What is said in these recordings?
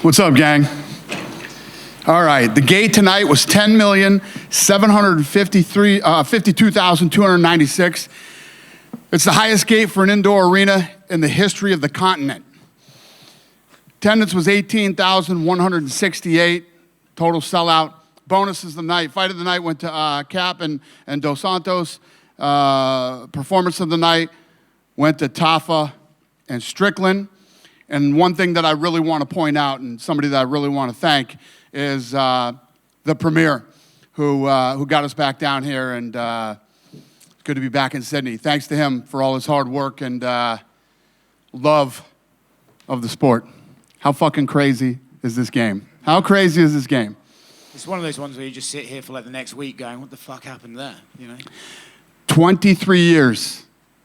What's up, gang? All right, the gate tonight was 10,752,296. It's the highest gate for an indoor arena in the history of the continent. Attendance was 18,168. Total sellout. Bonuses of the night. Fight of the night went to Kape and Dos Santos. Performance of the night went to Tafa and Strickland. And one thing that I really want to point out, and somebody that I really want to thank, is the Premier, who got us back down here, and it's good to be back in Sydney. Thanks to him for all his hard work and love of the sport. How fucking crazy is this game? How crazy is this game? It's one of those ones where you just sit here for like the next week going, what the fuck happened there, you know? 23 years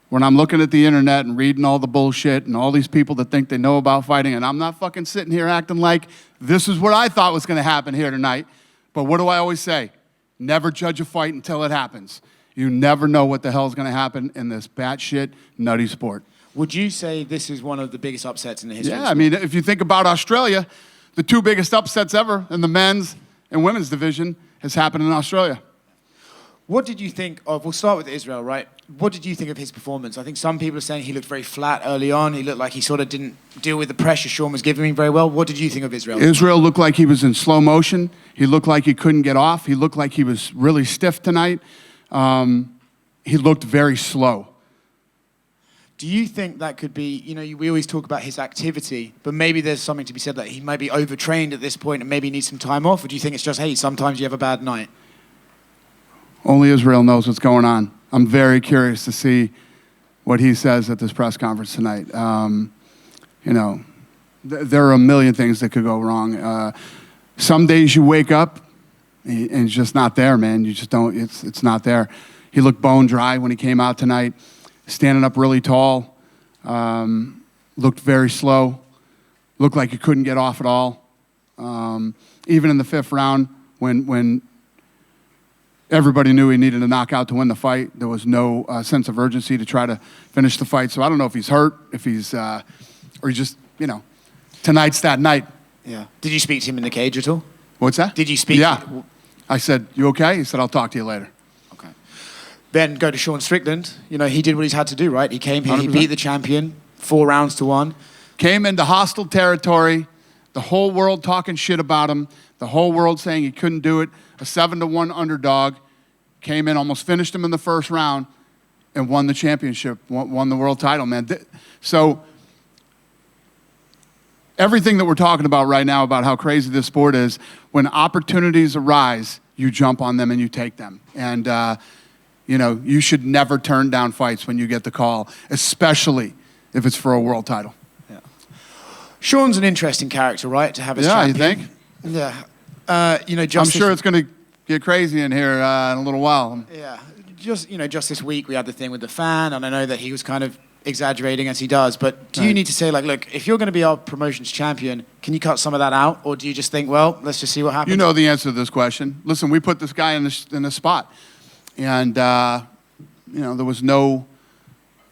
when I'm looking at the internet and reading all the bullshit and all these people that think they know about fighting, and I'm not fucking sitting here acting like this is what I thought was going to happen here tonight. But what do I always say? Never judge a fight until it happens. You never know what the hell is going to happen in this batshit nutty sport. Would you say this is one of the biggest upsets in the history of the Yeah, I mean, if you think about Australia, the two biggest upsets ever in the men's and women's division has happened in Australia. What did you think of, we'll start with Israel, right? What did you think of his performance? I think some people are saying he looked very flat early on. He looked like he sort of didn't deal with the pressure Sean was giving him very well. What did you think of Israel? Israel looked like he was in slow motion. He looked like he couldn't get off. He looked like he was really stiff tonight. He looked very slow. Do you think that could be, you know, we always talk about his activity, but maybe there's something to be said that he might be overtrained at this point and maybe needs some time off? Or do you think it's just, hey, sometimes you have a bad night? Only Israel knows what's going on. I'm very curious to see what he says at this press conference tonight. You know, there are a million things that could go wrong. Some days you wake up and it's just not there, man. You just don't, it's not there. He looked bone dry when he came out tonight, standing up really tall, looked very slow, looked like he couldn't get off at all. Even in the fifth round, when everybody knew he needed a knockout to win the fight, there was no sense of urgency to try to finish the fight. So I don't know if he's hurt, if he's, or he just, you know, tonight's that night. Yeah. Did you speak to him in the cage at all? What's that? Did you speak? Yeah. I said, you okay? He said, I'll talk to you later. Okay. Then go to Sean Strickland. You know, he did what he's had to do, right? He came here, 100%. He beat the champion, 4 rounds to 1. Came into hostile territory, the whole world talking shit about him, the whole world saying he couldn't do it, a 7-1 underdog, came in, almost finished him in the first round, and won the championship, won the world title, man. So everything that we're talking about right now about how crazy this sport is, when opportunities arise, you jump on them and you take them. And, you know, you should never turn down fights when you get the call, especially if it's for a world title. Yeah. Sean's an interesting character, right, to have as champion? Yeah, you think? Yeah. You know, I'm sure it's going to get crazy in here in a little while. Yeah. Just, you know, just this week we had the thing with the fan, and I know that he was kind of exaggerating as he does, but do you need to say, like, look, if you're going to be our promotions champion, can you cut some of that out? Or do you just think, well, let's just see what happens? You know the answer to this question. Listen, we put this guy in the spot. And, you know, there was no,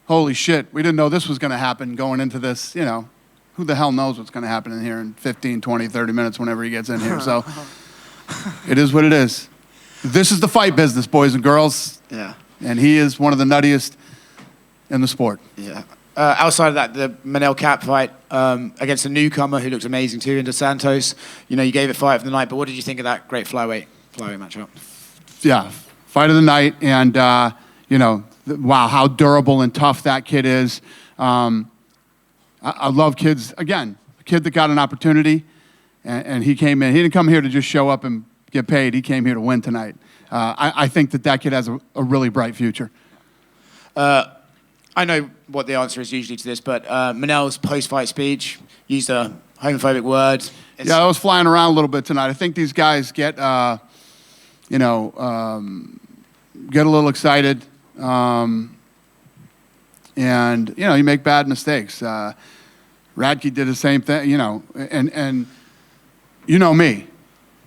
holy shit, we didn't know this was going to happen going into this, you know. Who the hell knows what's going to happen in here in 15, 20, 30 minutes whenever he gets in here. So it is what it is. This is the fight business, boys and girls. Yeah. And he is one of the nuttiest in the sport. Yeah. Outside of that, the Manel Kape fight against a newcomer who looked amazing too, in Dos Santos. You know, you gave it fight of the night, but what did you think of that great flyweight matchup? Yeah, fight of the night, and you know, wow, how durable and tough that kid is. I love kids. Again, a kid that got an opportunity, and he came in. He didn't come here to just show up and get paid. He came here to win tonight. I think that kid has a really bright future. I know what the answer is usually to this, but Manel's post-fight speech used a homophobic word. Yeah, I was flying around a little bit tonight. I think these guys get, you know, get a little excited, and you know, you make bad mistakes. Radke did the same thing, you know, and you know me.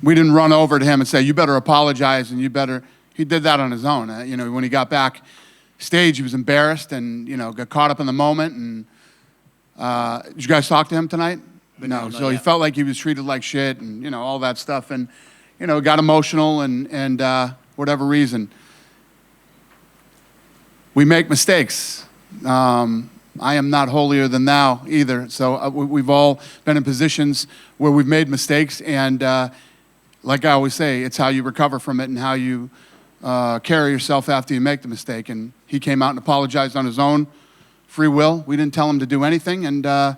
We didn't run over to him and say, you better apologize and you better. He did that on his own. You know, when he got back stage, he was embarrassed and, you know, got caught up in the moment. And did you guys talk to him tonight? No. not So he yet. felt like he was treated like shit, and all that stuff, and got emotional, and whatever reason. We make mistakes. I am not holier than thou either. So we've all been in positions where we've made mistakes, and like I always say, it's how you recover from it and how you carry yourself after you make the mistake. And he came out and apologized on his own free will. We didn't tell him to do anything, and the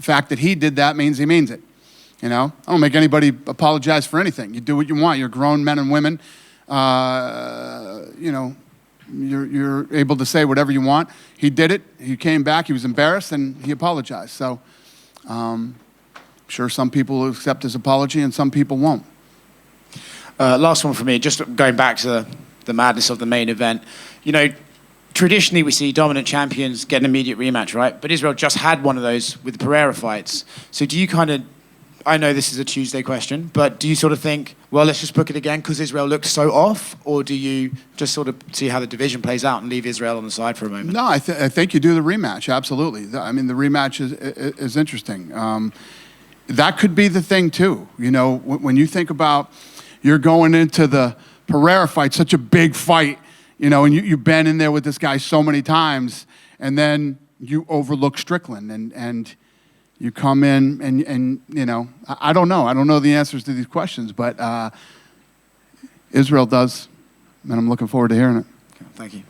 fact that he did that means he means it. I don't make anybody apologize for anything. You do what you want. You're grown men and women. You're able to say whatever you want. He did it. He came back. He was embarrassed, and he apologized. So I'm sure some people will accept his apology, and some people won't. Last one for me, just going back to the madness of the main event. Traditionally we see dominant champions get an immediate rematch, right? But Israel just had one of those with the Pereira fights. So do you I know this is a Tuesday question, but do you sort of think, well, let's just book it again because Israel looked so off? Or do you just sort of see how the division plays out and leave Israel on the side for a moment? No, I think you do the rematch, absolutely. I mean, the rematch is interesting. That could be the thing, too. When you think about you're going into the Pereira fight, such a big fight, and you've been in there with this guy so many times, and then you overlook Strickland, and you come in and I don't know. I don't know the answers to these questions, but Israel does, and I'm looking forward to hearing it. Okay, thank you.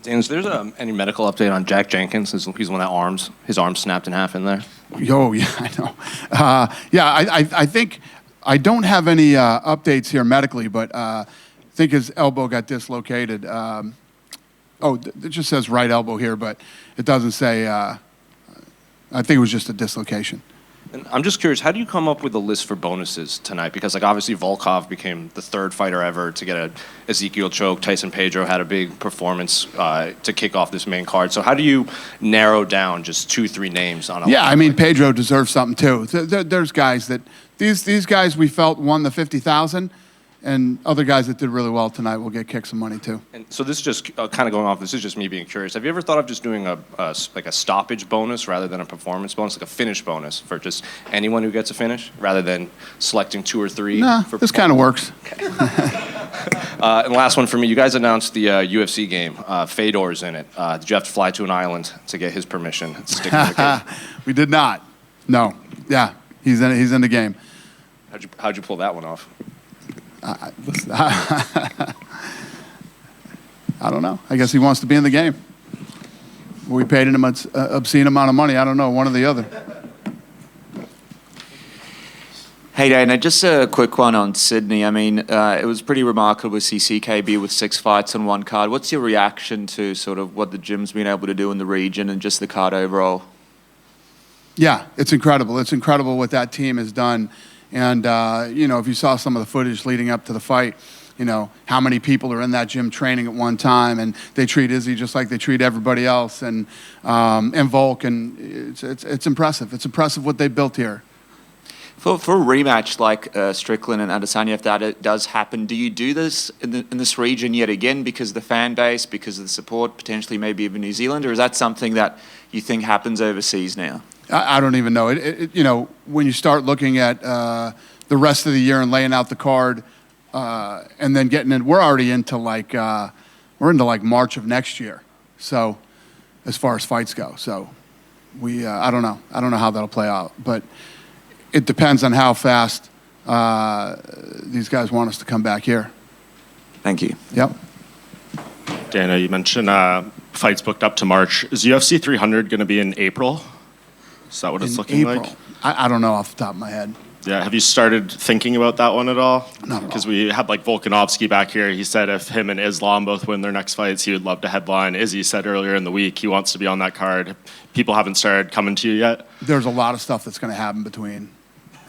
Dan, is there any medical update on Jack Jenkins? He's the one that his arm snapped in half in there. Oh, yeah, I know. I think I don't have any updates here medically, but I think his elbow got dislocated. It just says right elbow here, but it doesn't say. I think it was just a dislocation. And I'm just curious, how do you come up with a list for bonuses tonight? Because obviously Volkov became the third fighter ever to get a Ezekiel choke. Tyson Pedro had a big performance to kick off this main card. So how do you narrow down just 2-3 names on a? Yeah, I mean Pedro deserves something too. There's guys that these guys we felt won the 50,000. And other guys that did really well tonight will get kicked some money too. And so this is just kind of going off. This is just me being curious. Have you ever thought of just doing a stoppage bonus rather than a performance bonus, like a finish bonus for just anyone who gets a finish, rather than selecting 2 or 3? Nah, this kind of works. Okay. And last one for me. You guys announced the UFC game. Fedor's in it. Did you have to fly to an island to get his permission to stick to the game? We did not. No. Yeah, he's in it. He's in the game. How'd you pull that one off? Listen, I don't know. I guess he wants to be in the game. We paid him an obscene amount of money. I don't know, one or the other. Hey, Dana, just a quick one on Sydney. I mean, it was pretty remarkable to see CKB with 6 fights on one card. What's your reaction to sort of what the gym's been able to do in the region and just the card overall? Yeah, it's incredible. It's incredible what that team has done. And, if you saw some of the footage leading up to the fight, how many people are in that gym training at one time, and they treat Izzy just like they treat everybody else, and Volk, and it's impressive. It's impressive what they built here. For a rematch like Strickland and Adesanya, if that does happen, do you do this in this region yet again because of the fan base, because of the support, potentially maybe even New Zealand, or is that something that you think happens overseas now? I don't even know. When you start looking at the rest of the year and laying out the card, and then getting in, we're already into March of next year. So, as far as fights go, so I don't know. I don't know how that'll play out, but it depends on how fast these guys want us to come back here. Thank you. Yep. Dana, you mentioned fights booked up to March. Is UFC 300 going to be in April? Is that what it's looking like? I don't know off the top of my head. Yeah, have you started thinking about that one at all? Not at all. Because we had Volkanovski back here. He said if him and Islam both win their next fights, he would love to headline. Izzy said earlier in the week he wants to be on that card. People haven't started coming to you yet? There's a lot of stuff that's going to happen between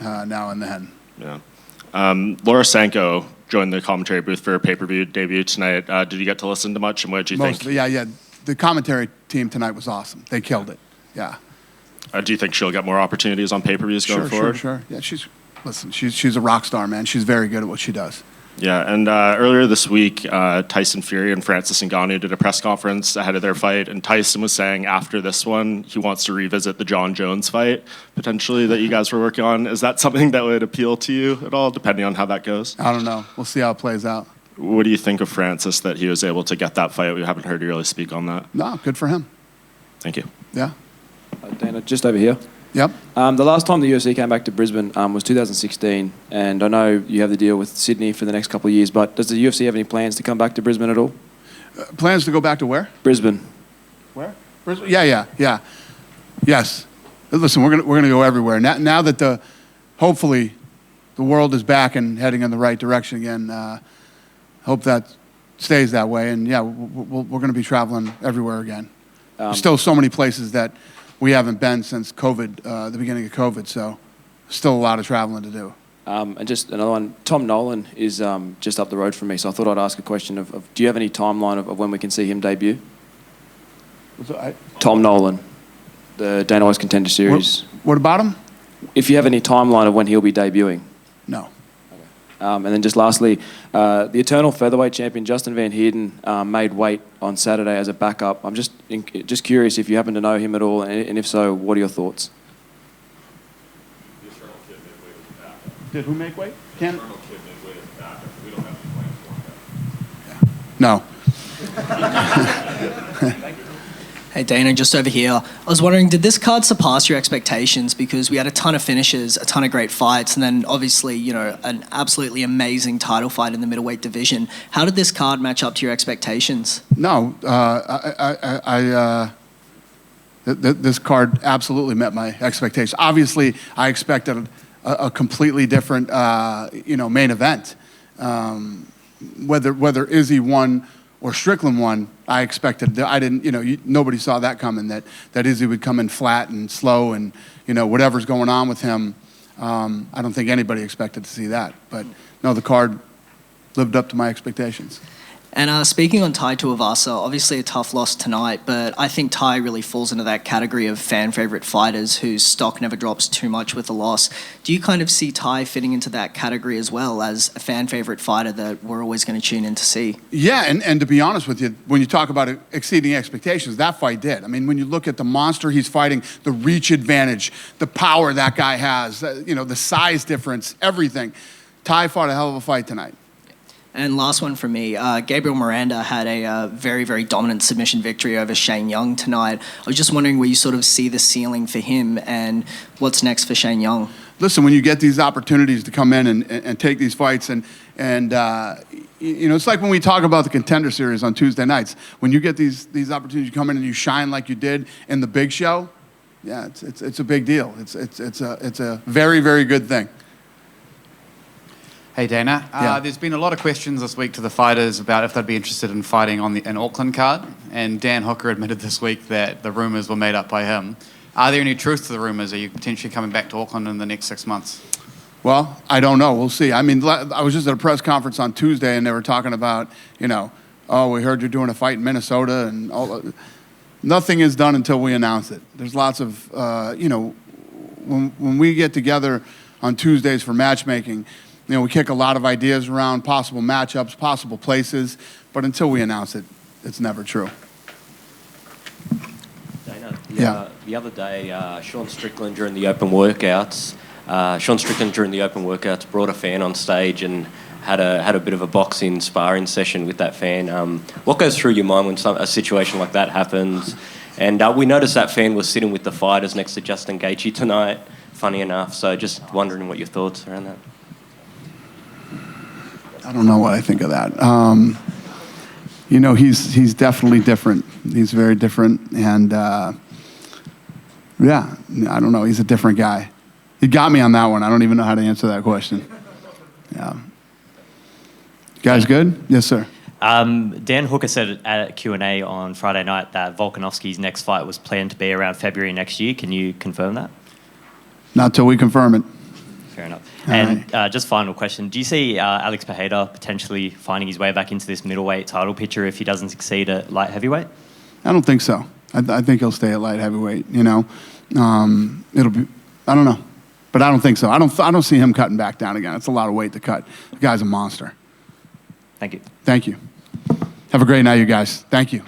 now and then. Yeah. Laura Sanko joined the commentary booth for her pay-per-view debut tonight. Did you get to listen to much, and what did you think? Yeah. The commentary team tonight was awesome. They killed it. Yeah. Do you think she'll get more opportunities on pay-per-views going forward? Sure. Yeah, she's a rock star, man. She's very good at what she does. Yeah, and earlier this week, Tyson Fury and Francis Ngannou did a press conference ahead of their fight, and Tyson was saying after this one, he wants to revisit the John Jones fight, potentially, that you guys were working on. Is that something that would appeal to you at all, depending on how that goes? I don't know. We'll see how it plays out. What do you think of Francis, that he was able to get that fight? We haven't heard you really speak on that. No, good for him. Thank you. Yeah. Dana, just over here. Yep. The last time the UFC came back to Brisbane was 2016, and I know you have the deal with Sydney for the next couple of years, but does the UFC have any plans to come back to Brisbane at all? Plans to go back to where? Brisbane. Where? Brisbane? Yeah. Yes. Listen, we're gonna go everywhere. Now that hopefully the world is back and heading in the right direction again, hope that stays that way. And yeah, we're going to be traveling everywhere again. There's still so many places that we haven't been since COVID, the beginning of COVID. So still a lot of traveling to do. And just another one, Tom Nolan is just up the road from me, so I thought I'd ask a question of do you have any timeline of when we can see him debut? Tom Nolan, the Dana White's Contender Series. What about him? If you have any timeline of when he'll be debuting. No. And then just lastly, the eternal featherweight champion Justin Van Heerden made weight on Saturday as a backup. I'm just curious if you happen to know him at all, and if so, what are your thoughts? Did who make weight? Ken? No. Hey Dana, just over here. I was wondering, did this card surpass your expectations? Because we had a ton of finishes, a ton of great fights, and then obviously, an absolutely amazing title fight in the middleweight division. How did this card match up to your expectations? No, this card absolutely met my expectations. Obviously, I expected a completely different, main event. Whether Izzy won or Strickland won, I expected. I didn't. Nobody saw that coming. That Izzy would come in flat and slow, and whatever's going on with him. I don't think anybody expected to see that. But no, the card lived up to my expectations. And speaking on Tai Tuivasa, obviously a tough loss tonight, but I think Tai really falls into that category of fan favourite fighters whose stock never drops too much with a loss. Do you kind of see Tai fitting into that category as well as a fan favourite fighter that we're always going to tune in to see? Yeah, and to be honest with you, when you talk about exceeding expectations, that fight did. I mean, when you look at the monster he's fighting, the reach advantage, the power that guy has, the size difference, everything, Tai fought a hell of a fight tonight. And last one from me, Gabriel Miranda had a very, very dominant submission victory over Shane Young tonight. I was just wondering where you sort of see the ceiling for him and what's next for Shane Young. Listen, when you get these opportunities to come in and take these fights, and it's like when we talk about the Contender Series on Tuesday nights. When you get these opportunities, you come in and you shine like you did in the big show. Yeah, it's a big deal. It's a very, very good thing. Hey Dana, there's been a lot of questions this week to the fighters about if they'd be interested in fighting on an Auckland card, and Dan Hooker admitted this week that the rumours were made up by him. Are there any truth to the rumours? Are you potentially coming back to Auckland in the next 6 months? Well, I don't know. We'll see. I mean, I was just at a press conference on Tuesday, and they were talking about, we heard you're doing a fight in Minnesota, and all. Nothing is done until we announce it. There's lots of, when we get together on Tuesdays for matchmaking, we kick a lot of ideas around, possible matchups, possible places, but until we announce it, it's never true. Dana, the other day, Sean Strickland during the open workouts brought a fan on stage and had a bit of a boxing sparring session with that fan. What goes through your mind when a situation like that happens? And we noticed that fan was sitting with the fighters next to Justin Gaethje tonight, funny enough, so just wondering what your thoughts around that. I don't know what I think of that. He's definitely different. He's very different, and I don't know. He's a different guy. He got me on that one. I don't even know how to answer that question. Yeah. You guys good? Yes, sir. Dan Hooker said at Q&A on Friday night that Volkanovski's next fight was planned to be around February next year. Can you confirm that? Not till we confirm it. Fair enough. And just final question. Do you see Alex Pereira potentially finding his way back into this middleweight title picture if he doesn't succeed at light heavyweight? I don't think so. I think he'll stay at light heavyweight, it'll be, I don't know. But I don't think so. I don't see him cutting back down again. It's a lot of weight to cut. The guy's a monster. Thank you. Thank you. Have a great night, you guys. Thank you.